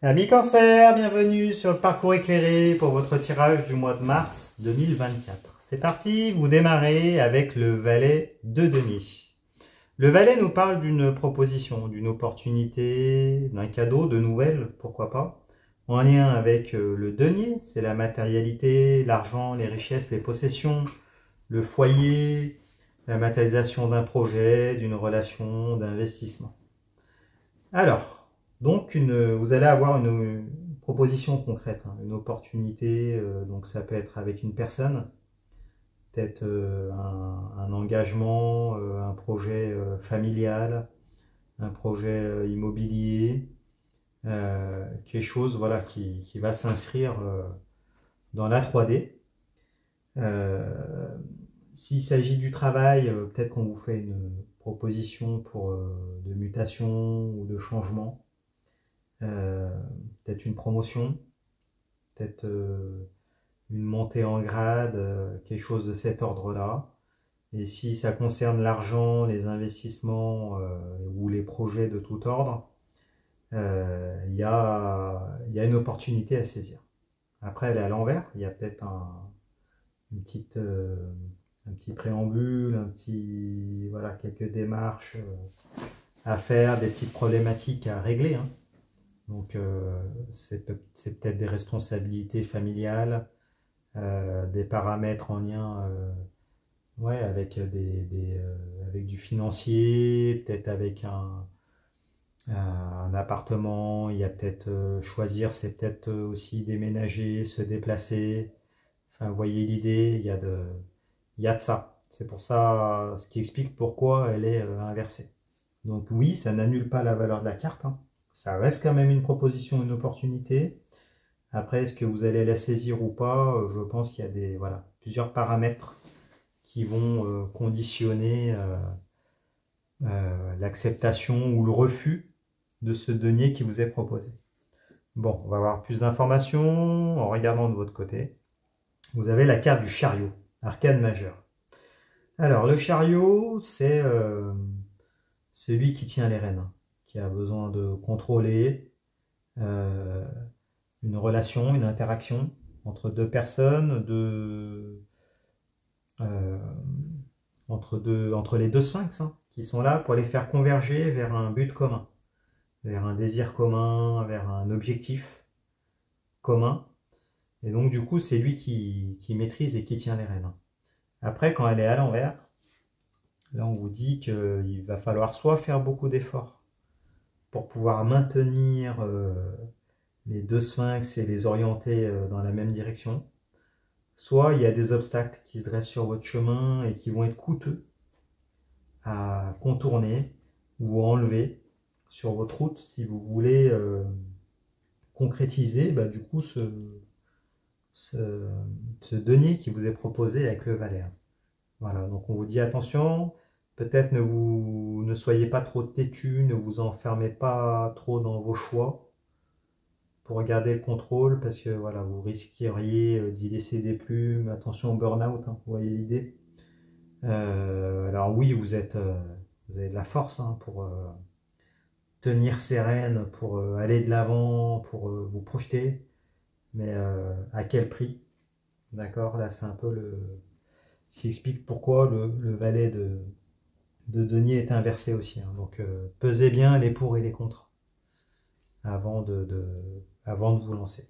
Amis Cancer, bienvenue sur le parcours éclairé pour votre tirage du mois de mars 2024. C'est parti, vous démarrez avec le valet de denier. Le valet nous parle d'une proposition, d'une opportunité, d'un cadeau, de nouvelles, pourquoi pas, en lien avec le denier, c'est la matérialité, l'argent, les richesses, les possessions, le foyer, la matérialisation d'un projet, d'une relation, d'investissement. Alors, donc vous allez avoir une proposition concrète, hein, une opportunité, donc ça peut être avec une personne, peut-être un engagement, un projet familial, un projet immobilier, quelque chose voilà, qui va s'inscrire dans la 3D. Euh, S'il s'agit du travail, peut-être qu'on vous fait une proposition pour de mutation ou de changement. Euh, Peut-être une promotion, peut-être une montée en grade, quelque chose de cet ordre-là. Et si ça concerne l'argent, les investissements ou les projets de tout ordre, il y a une opportunité à saisir. Après, elle est à l'envers, il y a peut-être une petite, un petit préambule, voilà, quelques démarches à faire, des petites problématiques à régler, hein. Donc, c'est peut-être des responsabilités familiales, des paramètres en lien ouais, avec, avec du financier, peut-être avec un appartement. Il y a peut-être choisir, c'est peut-être aussi déménager, se déplacer. Enfin, vous voyez l'idée, il y a de ça. C'est pour ça, ce qui explique pourquoi elle est inversée. Donc oui, ça n'annule pas la valeur de la carte, hein. Ça reste quand même une proposition, une opportunité. Après, est-ce que vous allez la saisir ou pas? Je pense qu'il y a voilà, plusieurs paramètres qui vont conditionner l'acceptation ou le refus de ce denier qui vous est proposé. Bon, on va avoir plus d'informations en regardant de votre côté. Vous avez la carte du chariot, arcane majeur. Alors, le chariot, c'est celui qui tient les rênes, qui a besoin de contrôler euh, une relation, une interaction entre deux personnes, euh, entre les deux sphinx, hein, qui sont là pour les faire converger vers un but commun, vers un désir commun, vers un objectif commun. Et donc, du coup, c'est lui qui maîtrise et qui tient les rênes. Après, quand elle est à l'envers, là, on vous dit qu'il va falloir soit faire beaucoup d'efforts pour pouvoir maintenir les deux sphinx et les orienter dans la même direction, soit il y a des obstacles qui se dressent sur votre chemin et qui vont être coûteux à contourner ou à enlever sur votre route si vous voulez concrétiser bah, du coup ce, ce denier qui vous est proposé avec le valet. Voilà, donc on vous dit attention, peut-être ne soyez pas trop têtu, ne vous enfermez pas trop dans vos choix pour garder le contrôle parce que voilà, vous risqueriez d'y laisser des plumes. Attention au burn-out, hein, vous voyez l'idée. Alors oui, vous avez de la force hein, pour tenir ces rênes, pour aller de l'avant, pour vous projeter, mais à quel prix? D'accord, là c'est un peu ce qui explique pourquoi le valet de denier est inversé aussi, hein. Donc pesez bien les pour et les contre avant avant de vous lancer.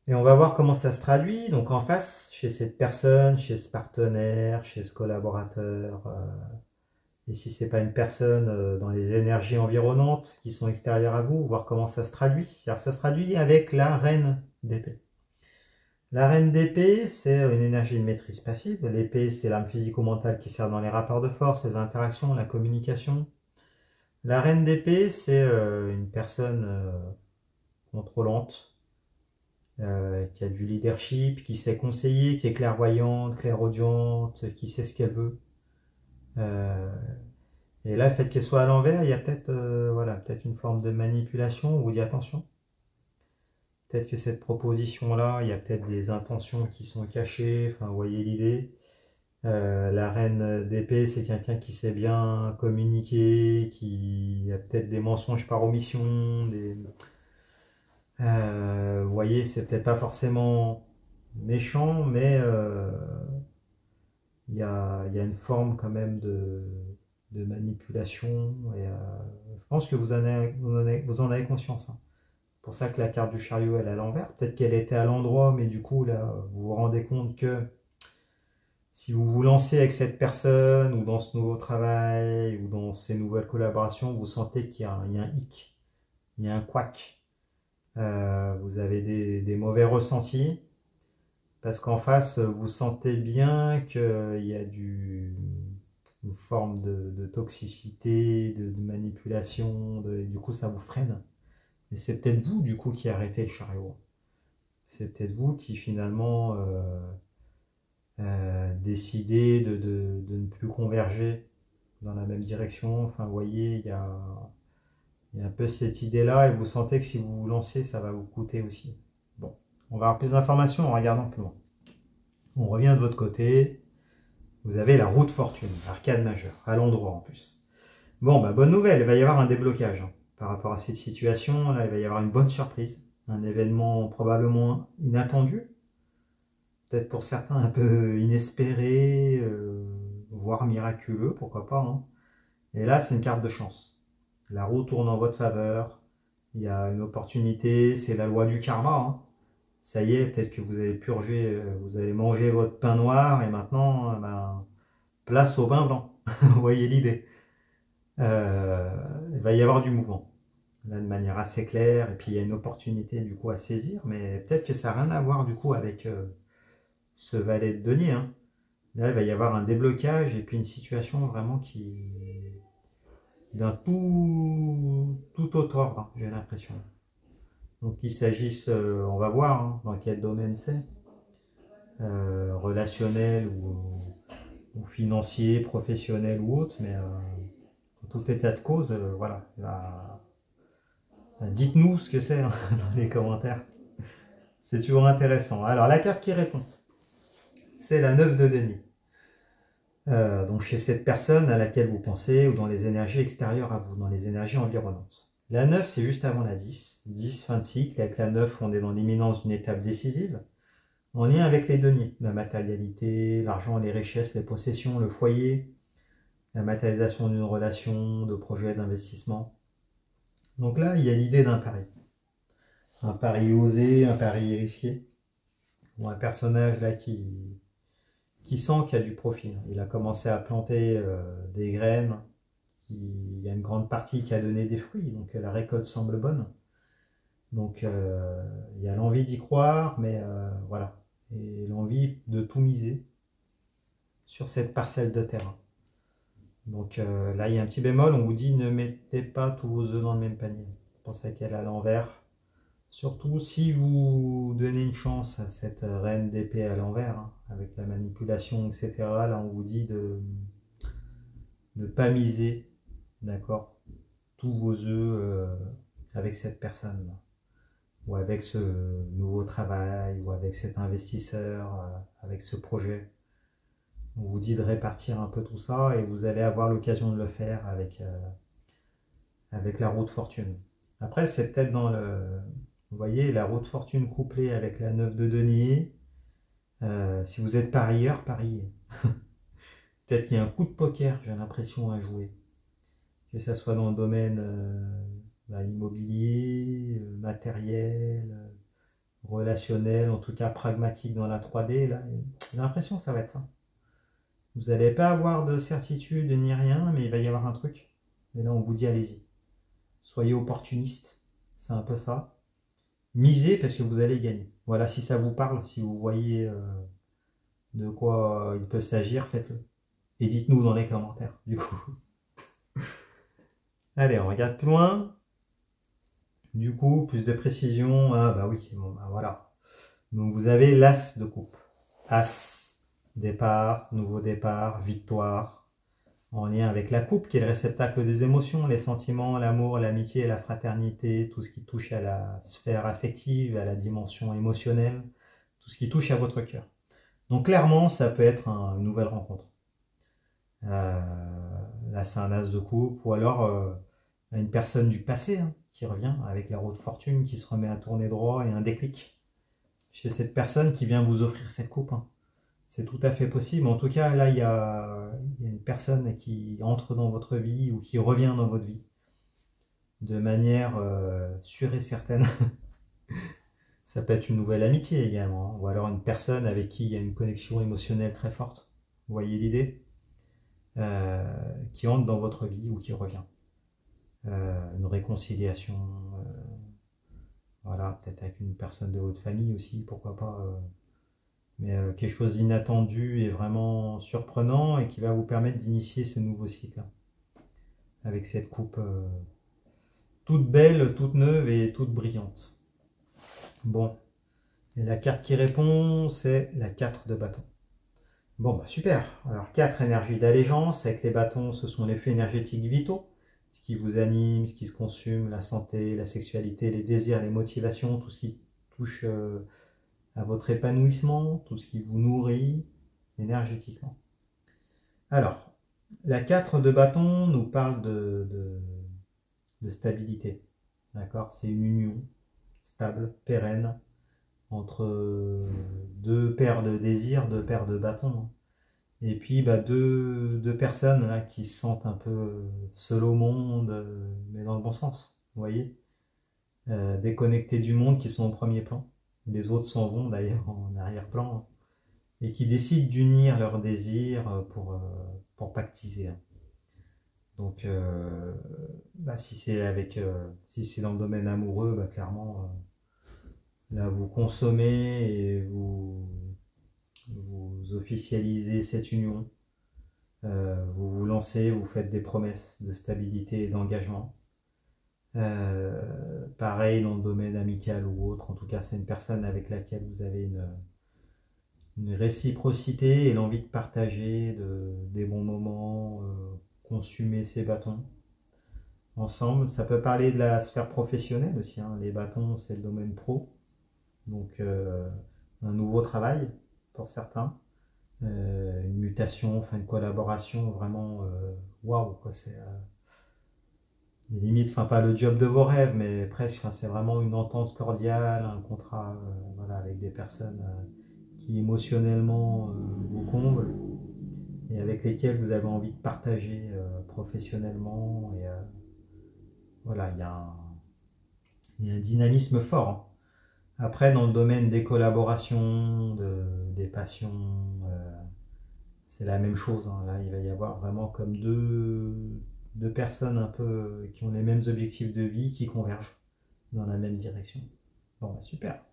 Et on va voir comment ça se traduit. Donc en face, chez cette personne, chez ce partenaire, chez ce collaborateur, et si c'est pas une personne, dans les énergies environnantes qui sont extérieures à vous, voir comment ça se traduit. Alors ça se traduit avec la reine d'épée. La reine d'épée, c'est une énergie de maîtrise passive. L'épée, c'est l'arme physico-mentale qui sert dans les rapports de force, les interactions, la communication. La reine d'épée, c'est une personne contrôlante, qui a du leadership, qui sait conseiller, qui est clairvoyante, clairaudiente, qui sait ce qu'elle veut. Euh, et là, le fait qu'elle soit à l'envers, il y a peut-être voilà, peut-être une forme de manipulation. On vous dit attention. Peut-être que cette proposition-là, il y a peut-être des intentions qui sont cachées. Enfin, vous voyez l'idée. La reine d'épée, c'est quelqu'un qui sait bien communiquer, qui a peut-être des mensonges par omission, Vous voyez, c'est peut-être pas forcément méchant, mais il y a une forme quand même de manipulation. Et je pense que vous en avez conscience, hein. C'est pour ça que la carte du chariot, elle est à l'envers. Peut-être qu'elle était à l'endroit, mais du coup, là, vous vous rendez compte que si vous vous lancez avec cette personne, ou dans ce nouveau travail, ou dans ces nouvelles collaborations, vous sentez qu'il y a un hic, il y a un couac. Vous avez des mauvais ressentis, parce qu'en face, vous sentez bien qu'il y a une forme de toxicité, de manipulation, et du coup, ça vous freine. Et c'est peut-être vous, du coup, qui arrêtez le chariot. C'est peut-être vous qui, finalement, décidez de ne plus converger dans la même direction. Enfin, vous voyez, il y a un peu cette idée-là, et vous sentez que si vous vous lancez, ça va vous coûter aussi. Bon, on va avoir plus d'informations en regardant plus loin. On revient de votre côté. Vous avez la roue de fortune, arcade majeure, à l'endroit en plus. Bon, bah, bonne nouvelle, il va y avoir un déblocage, hein, par rapport à cette situation. Là, il va y avoir une bonne surprise, un événement probablement inattendu, peut-être pour certains un peu inespéré, voire miraculeux, pourquoi pas, hein. Et là, c'est une carte de chance. La roue tourne en votre faveur, il y a une opportunité, c'est la loi du karma, hein. Ça y est, peut-être que vous avez purgé, vous avez mangé votre pain noir, et maintenant, ben, place au pain blanc. Vous voyez l'idée. Il va y avoir du mouvement, là, de manière assez claire, et puis il y a une opportunité du coup à saisir, mais peut-être que ça n'a rien à voir du coup avec ce valet de denier, hein. Là, il va y avoir un déblocage, et puis une situation vraiment qui d'un tout autre ordre, hein, j'ai l'impression. Donc qu'il s'agisse, on va voir, hein, dans quel domaine c'est, relationnel ou financier, professionnel ou autre, mais en tout état de cause, voilà. Dites-nous ce que c'est, hein, dans les commentaires. C'est toujours intéressant. Alors, la carte qui répond, c'est la 9 de denier. Donc, chez cette personne à laquelle vous pensez, ou dans les énergies extérieures à vous, dans les énergies environnantes. La 9, c'est juste avant la 10. 10, fin de cycle. Avec la 9, on est dans l'imminence d'une étape décisive, en lien avec les deniers. La matérialité, l'argent, les richesses, les possessions, le foyer, la matérialisation d'une relation, de projet, d'investissement. Donc là, il y a l'idée d'un pari. Un pari osé, un pari risqué. Ou un personnage là qui sent qu'il y a du profit. Il a commencé à planter des graines. Il y a une grande partie qui a donné des fruits. Donc la récolte semble bonne. Donc il y a l'envie d'y croire, mais voilà. Et l'envie de tout miser sur cette parcelle de terrain. Donc là, il y a un petit bémol. On vous dit ne mettez pas tous vos œufs dans le même panier. Pensez qu'elle est à l'envers. Surtout si vous donnez une chance à cette reine d'épée à l'envers, hein, avec la manipulation, etc. Là, on vous dit de ne pas miser, d'accord, tous vos œufs avec cette personne, ou avec ce nouveau travail, ou avec cet investisseur, avec ce projet. On vous dit de répartir un peu tout ça, et vous allez avoir l'occasion de le faire avec la roue de fortune. Après, c'est peut-être dans le... Vous voyez, la roue de fortune couplée avec la 9 de denier. Si vous êtes parieur, pariez. Peut-être qu'il y a un coup de poker, j'ai l'impression, à jouer. Que ça soit dans le domaine immobilier, matériel, relationnel, en tout cas pragmatique dans la 3D. Là, j'ai l'impression que ça va être ça. Vous n'allez pas avoir de certitude ni rien, mais il va y avoir un truc. Et là, on vous dit, allez-y. Soyez opportuniste. C'est un peu ça. Misez parce que vous allez gagner. Voilà, si ça vous parle, si vous voyez de quoi il peut s'agir, faites-le. Et dites-nous dans les commentaires, du coup. Allez, on regarde plus loin. Du coup, plus de précision. Ah bah oui, bon, bah voilà. Donc vous avez l'as de coupe. As, départ, nouveau départ, victoire. En lien avec la coupe, qui est le réceptacle des émotions, les sentiments, l'amour, l'amitié, la fraternité, tout ce qui touche à la sphère affective, à la dimension émotionnelle, tout ce qui touche à votre cœur. Donc clairement, ça peut être une nouvelle rencontre. Là, c'est un as de coupe, ou alors à une personne du passé hein, qui revient avec la roue de fortune qui se remet à tourner droit et un déclic chez cette personne qui vient vous offrir cette coupe. Hein. C'est tout à fait possible. En tout cas, là, il y a une personne qui entre dans votre vie ou qui revient dans votre vie de manière sûre et certaine. Ça peut être une nouvelle amitié également, hein, ou alors une personne avec qui il y a une connexion émotionnelle très forte. Vous voyez l'idée qui entre dans votre vie ou qui revient. Une réconciliation, voilà, peut-être avec une personne de votre famille aussi, pourquoi pas. Mais quelque chose d'inattendu et vraiment surprenant et qui va vous permettre d'initier ce nouveau cycle. Hein, avec cette coupe toute belle, toute neuve et toute brillante. Bon, et la carte qui répond, c'est la 4 de bâton. Bon, bah super. Alors, 4 énergies d'allégeance. Avec les bâtons, ce sont les flux énergétiques vitaux. Ce qui vous anime, ce qui se consume, la santé, la sexualité, les désirs, les motivations, tout ce qui touche à votre épanouissement, tout ce qui vous nourrit énergétiquement. Alors, la 4 de bâton nous parle de stabilité. D'accord? C'est une union stable, pérenne, entre deux paires de désirs, deux paires de bâtons. Et puis bah, deux personnes là, qui se sentent un peu seules au monde, mais dans le bon sens, vous voyez, déconnectées du monde, qui sont au premier plan. Les autres s'en vont d'ailleurs en arrière-plan, hein, et qui décident d'unir leurs désirs pour pactiser. Hein. Donc, bah, si c'est dans le domaine amoureux, bah, clairement, là vous consommez et vous officialisez cette union. Vous vous lancez, vous faites des promesses de stabilité et d'engagement. Pareil dans le domaine amical ou autre, en tout cas c'est une personne avec laquelle vous avez une réciprocité et l'envie de partager des bons moments, consumer ces bâtons ensemble. Ça peut parler de la sphère professionnelle aussi, hein. Les bâtons c'est le domaine pro, donc un nouveau travail pour certains. Une mutation, enfin une collaboration vraiment waouh, quoi, c'est limite, enfin pas le job de vos rêves, mais presque, enfin, c'est vraiment une entente cordiale, un contrat voilà, avec des personnes qui émotionnellement vous comblent et avec lesquelles vous avez envie de partager professionnellement. Et voilà, il y a un dynamisme fort. Hein. Après, dans le domaine des collaborations, des passions, c'est la même chose. Hein. Là, il va y avoir vraiment comme deux personnes un peu qui ont les mêmes objectifs de vie qui convergent dans la même direction. Bon, bah super.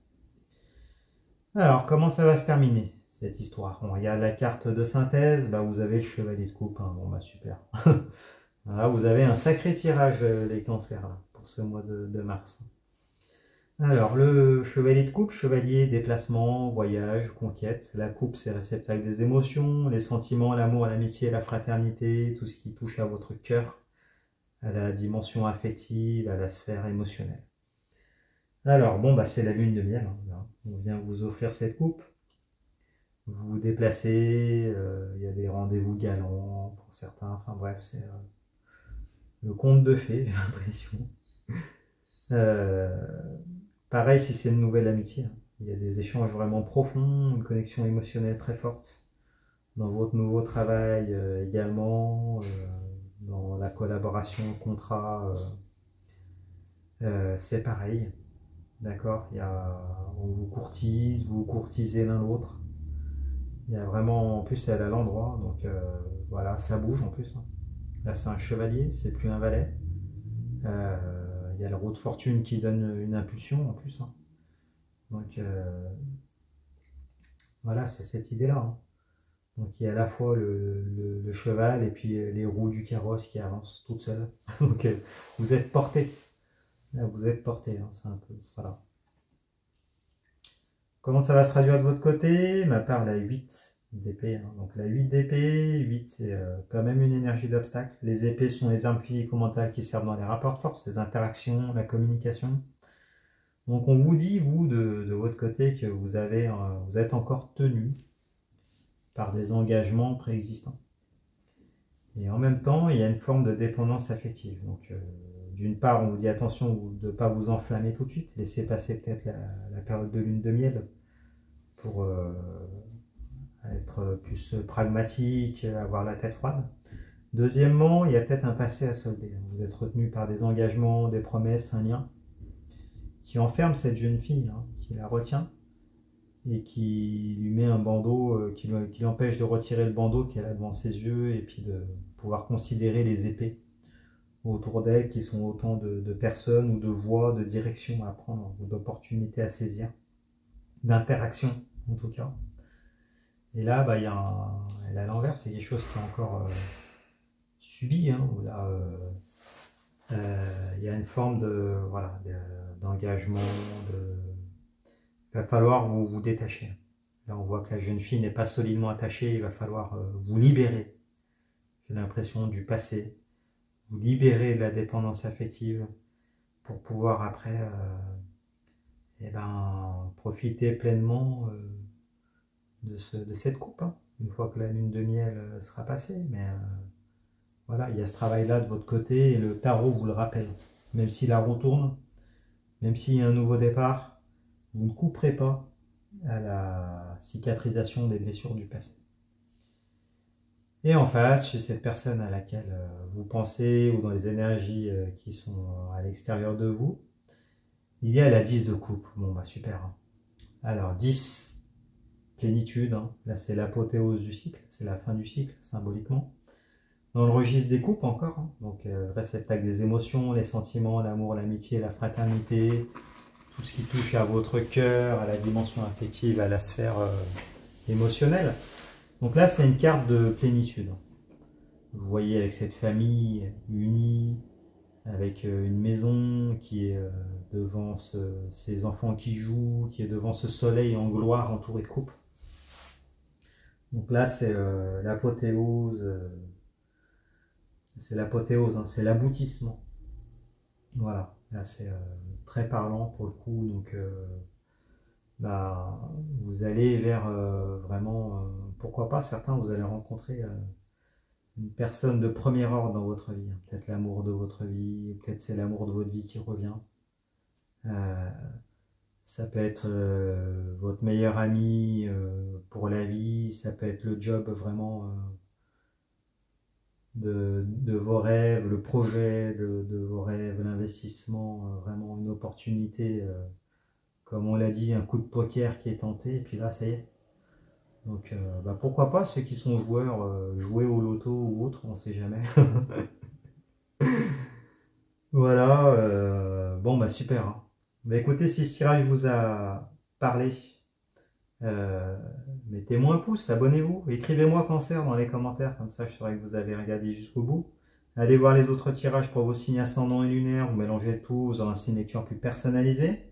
Alors, comment ça va se terminer cette histoire? On regarde la carte de synthèse, bah, vous avez le chevalier de coupe. Hein. Bon, bah super. Là, vous avez un sacré tirage, les cancers, là, pour ce mois de mars. Alors, le chevalier de coupe, chevalier, déplacement, voyage, conquête. La coupe, c'est réceptacle des émotions, les sentiments, l'amour, l'amitié, la fraternité, tout ce qui touche à votre cœur, à la dimension affective, à la sphère émotionnelle. Alors, bon, bah, c'est la lune de miel. Hein, là. On vient vous offrir cette coupe. Vous vous déplacez, il y a des rendez-vous galants pour certains. Enfin bref, c'est le conte de fées, j'ai l'impression. Pareil si c'est une nouvelle amitié. Hein. Il y a des échanges vraiment profonds, une connexion émotionnelle très forte. Dans votre nouveau travail également, dans la collaboration, le contrat, c'est pareil. D'accord, on vous courtise, vous courtisez l'un l'autre. Il y a vraiment, en plus elle est à l'endroit, donc voilà, ça bouge en plus. Hein. Là c'est un chevalier, c'est plus un valet. Il y a la roue de fortune qui donne une impulsion en plus. Hein. Donc voilà, c'est cette idée-là. Hein. Donc il y a à la fois le cheval et puis les roues du carrosse qui avancent toutes seules. Donc vous êtes porté. Là, vous êtes porté, hein, c'est un peu. Voilà. Comment ça va se traduire de votre côté? Ma part, la 8 d'épée. Hein. Donc la 8 d'épée, 8 c'est quand même une énergie d'obstacle. Les épées sont les armes physico-mentales qui servent dans les rapports de force, les interactions, la communication. Donc on vous dit, vous, de votre côté, que vous êtes encore tenu par des engagements préexistants. Et en même temps, il y a une forme de dépendance affective. Donc, d'une part, on vous dit attention de ne pas vous enflammer tout de suite, laissez passer peut-être la période de lune de miel pour être plus pragmatique, avoir la tête froide. Deuxièmement, il y a peut-être un passé à solder. Vous êtes retenu par des engagements, des promesses, un lien qui enferme cette jeune fille, hein, qui la retient et qui lui met un bandeau, qui l'empêche de retirer le bandeau qu'elle a devant ses yeux et puis de pouvoir considérer les épées autour d'elle qui sont autant de personnes ou de voies, de directions à prendre ou d'opportunités à saisir, d'interactions en tout cas. Et là, bah, elle a l'envers, c'est quelque chose qui est encore subi, hein, où là, il y a une forme voilà, d'engagement, il va falloir vous détacher. Là, on voit que la jeune fille n'est pas solidement attachée, il va falloir vous libérer, j'ai l'impression, du passé, vous libérer de la dépendance affective pour pouvoir après profiter pleinement de cette coupe, hein, une fois que la lune de miel sera passée. Mais voilà, il y a ce travail-là de votre côté et le tarot vous le rappelle. Même si la roue tourne, même s'il y a un nouveau départ, vous ne couperez pas à la cicatrisation des blessures du passé. Et en face, chez cette personne à laquelle vous pensez ou dans les énergies qui sont à l'extérieur de vous, il y a la 10 de coupe. Bon, bah super. Hein. Alors, 10, plénitude. Hein. Là, c'est l'apothéose du cycle. C'est la fin du cycle, symboliquement. Dans le registre des coupes encore. Hein. Donc, réceptacle des émotions, les sentiments, l'amour, l'amitié, la fraternité. Tout ce qui touche à votre cœur, à la dimension affective, à la sphère émotionnelle. Donc là, c'est une carte de plénitude. Vous voyez avec cette famille unie, avec une maison qui est devant ces enfants qui jouent, qui est devant ce soleil en gloire entouré de coupes. Donc là, c'est l'apothéose, hein, c'est l'aboutissement. Voilà, là c'est très parlant pour le coup. Donc vous allez vers vraiment, pourquoi pas, certains, vous allez rencontrer une personne de premier ordre dans votre vie. Peut-être l'amour de votre vie, peut-être c'est l'amour de votre vie qui revient. Ça peut être votre meilleur ami pour la vie, ça peut être le job vraiment de vos rêves, le projet de vos rêves, l'investissement, vraiment une opportunité. Comme on l'a dit, un coup de poker qui est tenté, et puis là, ça y est. Donc, pourquoi pas ceux qui sont joueurs, jouer au loto ou autre, on ne sait jamais. Voilà, bon, super. Hein. Écoutez, si ce tirage vous a parlé, mettez-moi un pouce, abonnez-vous, écrivez-moi cancer dans les commentaires, comme ça je saurai que vous avez regardé jusqu'au bout. Allez voir les autres tirages pour vos signes ascendants et lunaires, vous mélangez le tout, vous aurez ainsi une lecture plus personnalisée.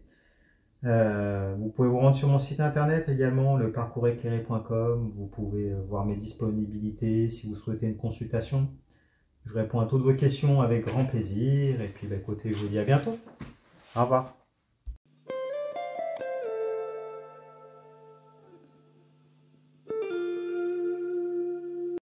Vous pouvez vous rendre sur mon site internet également, leparcourséclairé.com. Vous pouvez voir mes disponibilités si vous souhaitez une consultation. Je réponds à toutes vos questions avec grand plaisir. Et puis écoutez, je vous dis à bientôt. Au revoir.